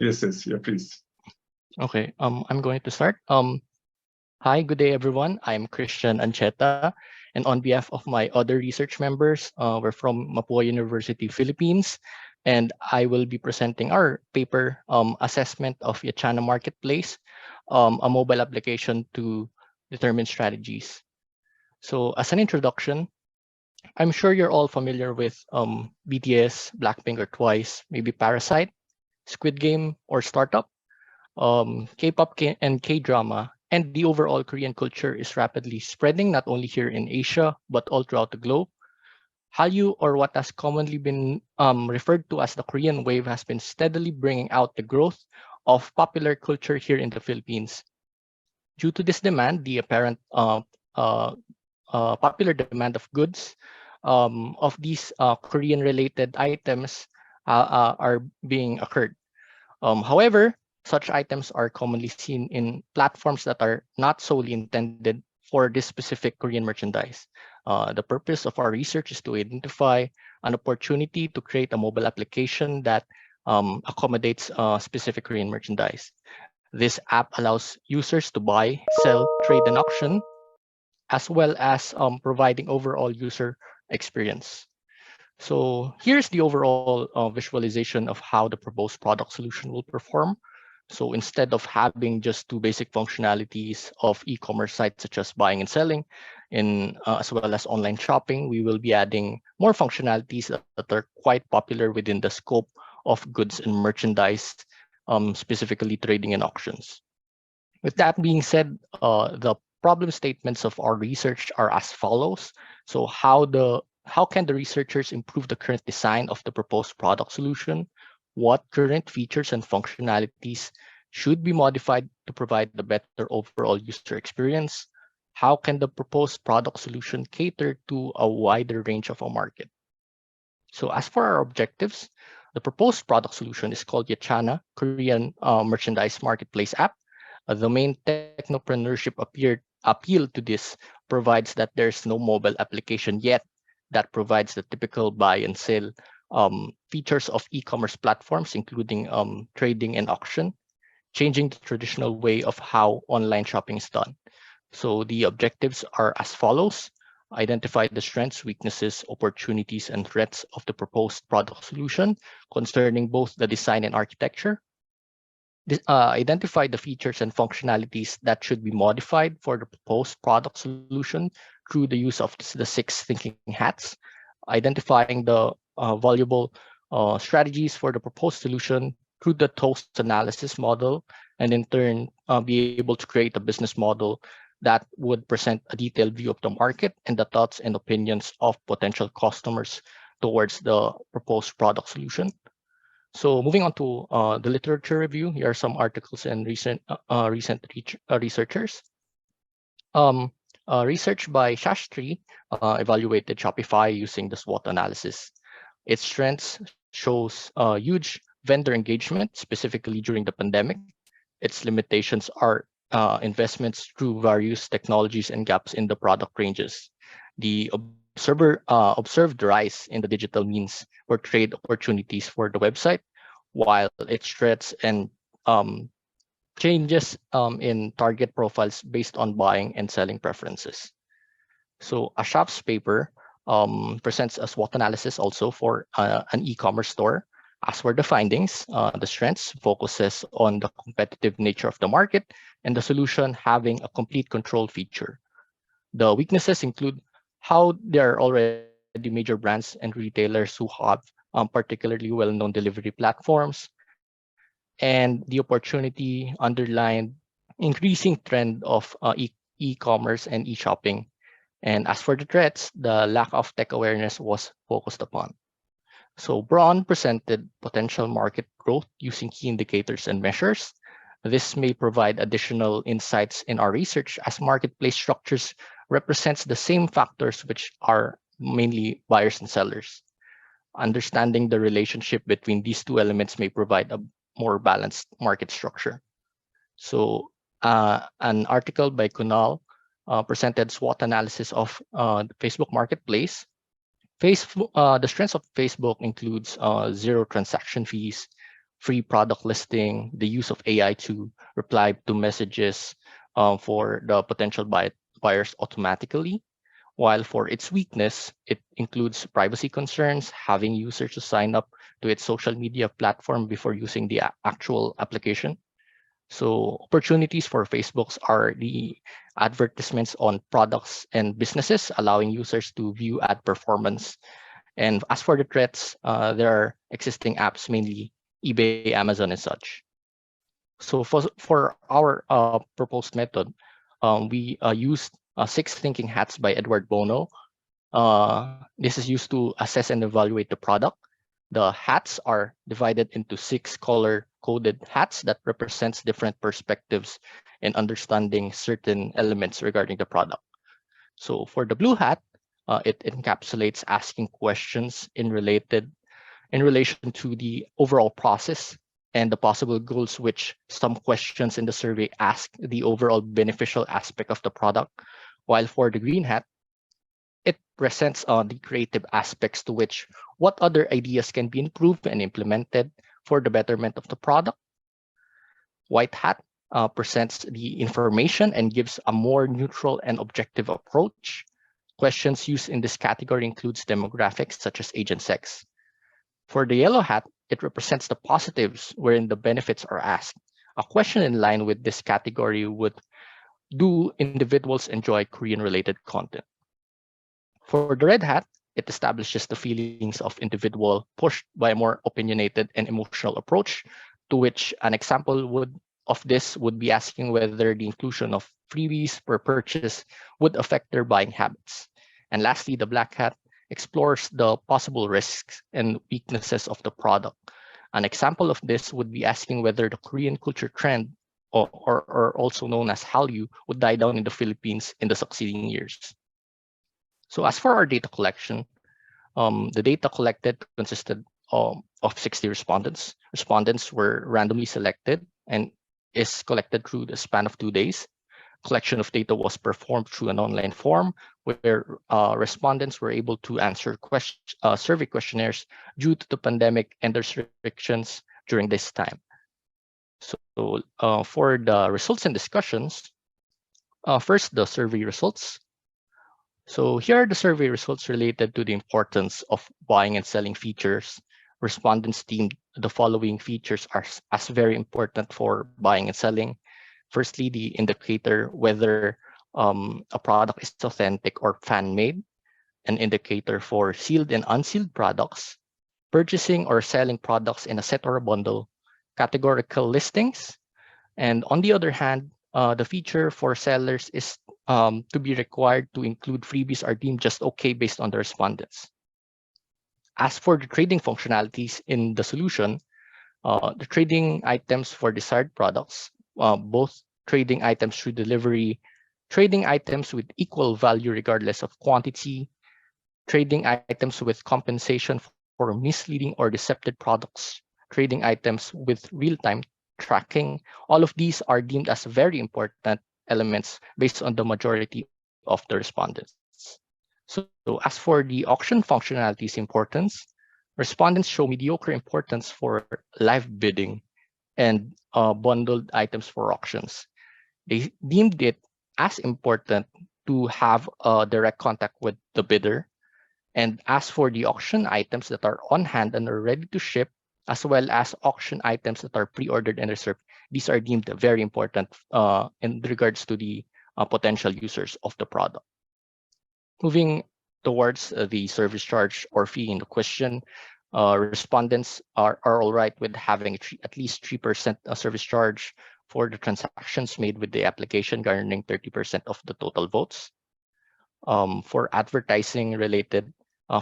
Yes, yeah, please. Okay, I'm going to start. Hi, good day, everyone. I'm Christian Ancheta, and on behalf of my other research members, we're from Mapua University, Philippines, and I will be presenting our paper, Assessment of Yechana Marketplace, a mobile application to determine strategies. So as an introduction, I'm sure you're all familiar with BTS, Blackpink, or Twice, maybe Parasite, Squid Game, or Startup. K-pop and K-drama and the overall Korean culture is rapidly spreading not only here in Asia but all throughout the globe. Hallyu, or what has commonly been referred to as the Korean wave, has been steadily bringing out the growth of popular culture here in the Philippines. Due to this demand, the apparent uh, popular demand of goods of these Korean-related items are being occurred. However, such items are commonly seen in platforms that are not solely intended for this specific Korean merchandise. The purpose of our research is to identify an opportunity to create a mobile application that accommodates specific Korean merchandise. This app allows users to buy, sell, trade, and auction, as well as providing overall user experience. So here's the overall visualization of how the proposed product solution will perform. So instead of having just two basic functionalities of e-commerce sites such as buying and selling, as well as online shopping, we will be adding more functionalities that are quite popular within the scope of goods and merchandise, specifically trading and auctions. With that being said, the problem statements of our research are as follows. So how can the researchers improve the current design of the proposed product solution? What current features and functionalities should be modified to provide the better overall user experience? How can the proposed product solution cater to a wider range of a market? So as for our objectives, the proposed product solution is called Yechana, Korean merchandise marketplace app. The main technopreneurship appeal to this provides that there's no mobile application yet that provides the typical buy and sell features of e-commerce platforms, including trading and auction, changing the traditional way of how online shopping is done. So the objectives are as follows: identify the strengths, weaknesses, opportunities, and threats of the proposed product solution concerning both the design and architecture, identify the features and functionalities that should be modified for the proposed product solution through the use of the six thinking hats, identifying the valuable strategies for the proposed solution through the toast analysis model, and in turn be able to create a business model that would present a detailed view of the market and the thoughts and opinions of potential customers towards the proposed product solution. So moving on to the literature review, here are some articles and recent researchers. Research by Shastri evaluated Shopify using the SWOT analysis. Its strengths shows huge vendor engagement, specifically during the pandemic. Its limitations are investments through various technologies and gaps in the product ranges. The observer observed the rise in the digital means or trade opportunities for the website, while its threats and changes in target profiles based on buying and selling preferences. So a shop's paper presents a SWOT analysis also for an e-commerce store. As for the findings, the strengths focuses on the competitive nature of the market and the solution having a complete control feature. The weaknesses include how there are already major brands and retailers who have particularly well-known delivery platforms, and the opportunity underlined increasing trend of e-commerce and e-shopping. And as for the threats, the lack of tech awareness was focused upon. So Braun presented potential market growth using key indicators and measures. This may provide additional insights in our research, as marketplace structures represents the same factors, which are mainly buyers and sellers. Understanding the relationship between these two elements may provide a more balanced market structure. So an article by Kunal presented SWOT analysis of the Facebook marketplace. The strengths of Facebook includes zero transaction fees, free product listing, the use of AI to reply to messages for the potential buyers automatically. While for its weakness, it includes privacy concerns, having users to sign up to its social media platform before using the actual application. So opportunities for Facebooks are the advertisements on products and businesses, allowing users to view ad performance. And as for the threats, there are existing apps, mainly eBay, Amazon, and such. So for our proposed method, we used Six Thinking Hats by Edward Bono. This is used to assess and evaluate the product. The hats are divided into six color-coded hats that represents different perspectives in understanding certain elements regarding the product. So for the blue hat, it encapsulates asking questions in relation to the overall process and the possible goals, which some questions in the survey ask the overall beneficial aspect of the product. While for the green hat, it presents the creative aspects to which what other ideas can be improved and implemented for the betterment of the product. White hat presents the information and gives a more neutral and objective approach. Questions used in this category includes demographics such as age and sex. For the yellow hat, it represents the positives wherein the benefits are asked. A question in line with this category would do individuals enjoy Korean-related content? For the red hat, it establishes the feelings of individual pushed by a more opinionated and emotional approach, to which an example of this would be asking whether the inclusion of freebies per purchase would affect their buying habits. And lastly, the black hat explores the possible risks and weaknesses of the product. An example of this would be asking whether the Korean culture trend, or also known as Hallyu, would die down in the Philippines in the succeeding years. So as for our data collection, the data collected consisted of 60 respondents. Respondents were randomly selected and is collected through the span of 2 days. Collection of data was performed through an online form where respondents were able to answer survey questionnaires due to the pandemic and restrictions during this time. So for the results and discussions, first the survey results. So here are the survey results related to the importance of buying and selling features. Respondents deemed the following features as very important for buying and selling. Firstly, the indicator whether a product is authentic or fan-made, an indicator for sealed and unsealed products, purchasing or selling products in a set or a bundle, categorical listings, and on the other hand, the feature for sellers is to be required to include freebies are deemed just okay based on the respondents. As for the trading functionalities in the solution, the trading items for desired products, both trading items through delivery, trading items with equal value regardless of quantity, trading items with compensation for misleading or deceptive products, trading items with real-time tracking. All of these are deemed as very important elements based on the majority of the respondents. So as for the auction functionality's importance, respondents show mediocre importance for live bidding and bundled items for auctions. They deemed it as important to have a direct contact with the bidder. And as for the auction items that are on hand and are ready to ship, as well as auction items that are pre-ordered and reserved, these are deemed very important in regards to the potential users of the product. Moving towards the service charge or fee in the question, respondents are all right with having at least 3% service charge for the transactions made with the application, garnering 30% of the total votes. For advertising related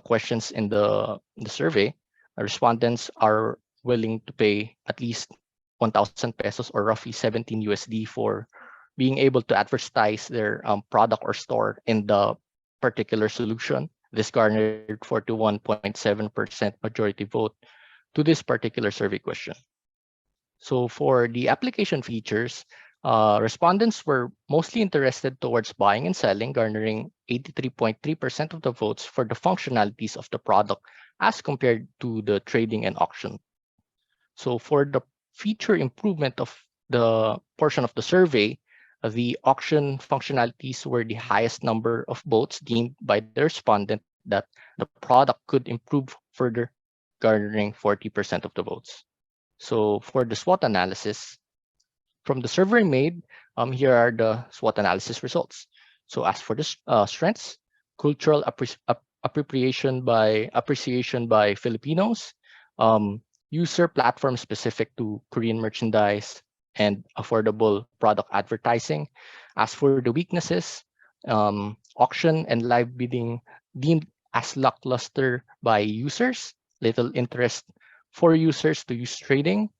questions in the survey, respondents are willing to pay at least 1,000 pesos or roughly 17 USD for being able to advertise their product or store in the particular solution. This garnered 41.7% majority vote to this particular survey question. So for the application features, respondents were mostly interested towards buying and selling, garnering 83.3% of the votes for the functionalities of the product as compared to the trading and auction. So for the feature improvement of the portion of the survey, the auction functionalities were the highest number of votes deemed by the respondent that the product could improve further, garnering 40% of the votes. So for the SWOT analysis, from the survey made, here are the SWOT analysis results. So as for the strengths, cultural appreciation by Filipinos, user platform specific to Korean merchandise, and affordable product advertising. As for the weaknesses, auction and live bidding deemed as lackluster by users, little interest for users to use trading.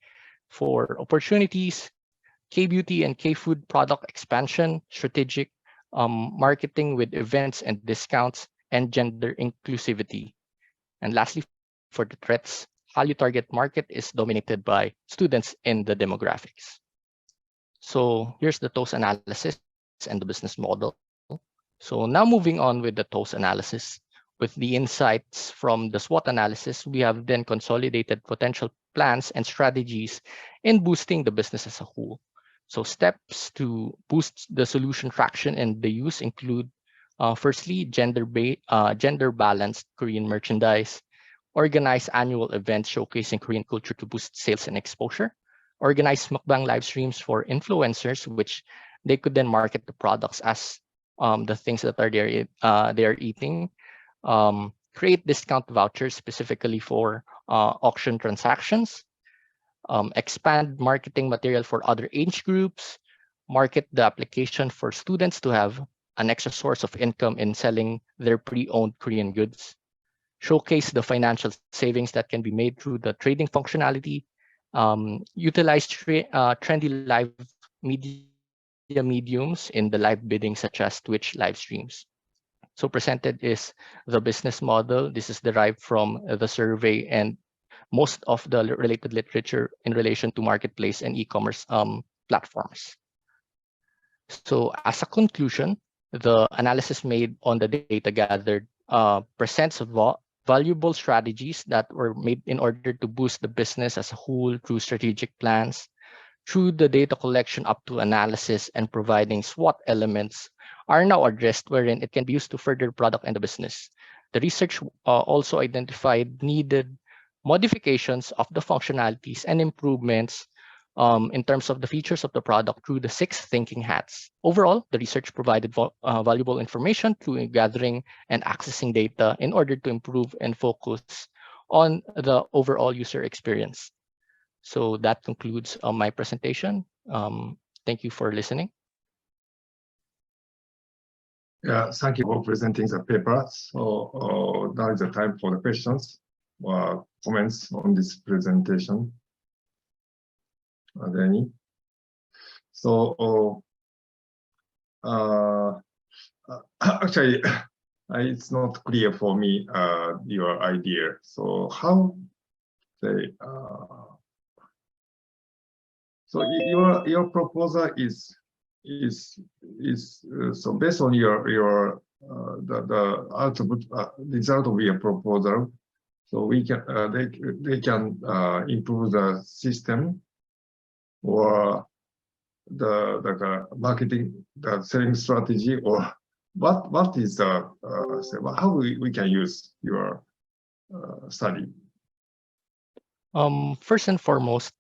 For opportunities, K-beauty and K-food product expansion, strategic marketing with events and discounts, and gender inclusivity. And lastly, for the threats, Hallyu target market is dominated by students in the demographics. So here's the TOS analysis and the business model. So now moving on with the TOS analysis. With the insights from the SWOT analysis, we have then consolidated potential plans and strategies in boosting the business as a whole. So steps to boost the solution traction and the use include, firstly, gender balanced Korean merchandise, organize annual events showcasing Korean culture to boost sales and exposure, organize mukbang live streams for influencers, which they could then market the products as the things that are there they are eating, create discount vouchers specifically for auction transactions, expand marketing material for other age groups, market the application for students to have an extra source of income in selling their pre-owned Korean goods, showcase the financial savings that can be made through the trading functionality, utilize trendy live media mediums in the live bidding such as Twitch live streams. So presented is the business model. This is derived from the survey and most of the related literature in relation to marketplace and e-commerce platforms. So as a conclusion, the analysis made on the data gathered presents valuable strategies that were made in order to boost the business as a whole through strategic plans, through the data collection up to analysis and providing SWOT elements are now addressed wherein it can be used to further product and the business. The research also identified needed modifications of the functionalities and improvements in terms of the features of the product through the 6 thinking hats. Overall, the research provided valuable information through gathering and accessing data in order to improve and focus on the overall user experience. So that concludes my presentation. Thank you for listening. Yeah, thank you for presenting the paper. So now is the time for the questions or comments on this presentation. Are there any? So actually, it's not clear for me your idea. So how say so your proposal is so based on your the output result of your proposal, so we can they can improve the system or the marketing, the selling strategy, or what is the how we can use your study? First and foremost,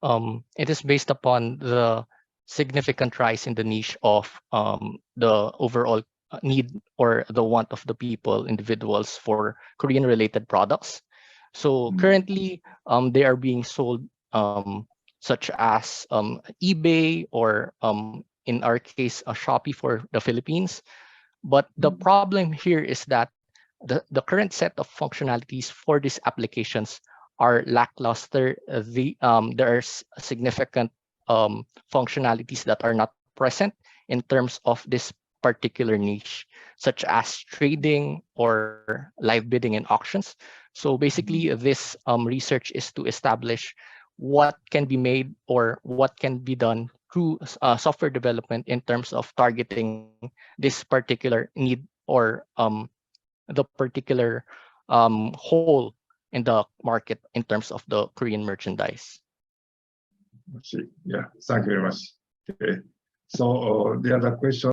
it is based upon the significant rise in the niche of the overall need or the want of the people, individuals for Korean-related products. So currently, they are being sold such as eBay or in our case, Shopee for the Philippines. But the problem here is that the current set of functionalities for these applications are lackluster. There are significant functionalities that are not present in terms of this particular niche, such as trading or live bidding in auctions. So basically, this research is to establish what can be made or what can be done through software development in terms of targeting this particular need or the particular hole in the market in terms of the Korean merchandise. See, yeah, thank you very much. Okay. So the other question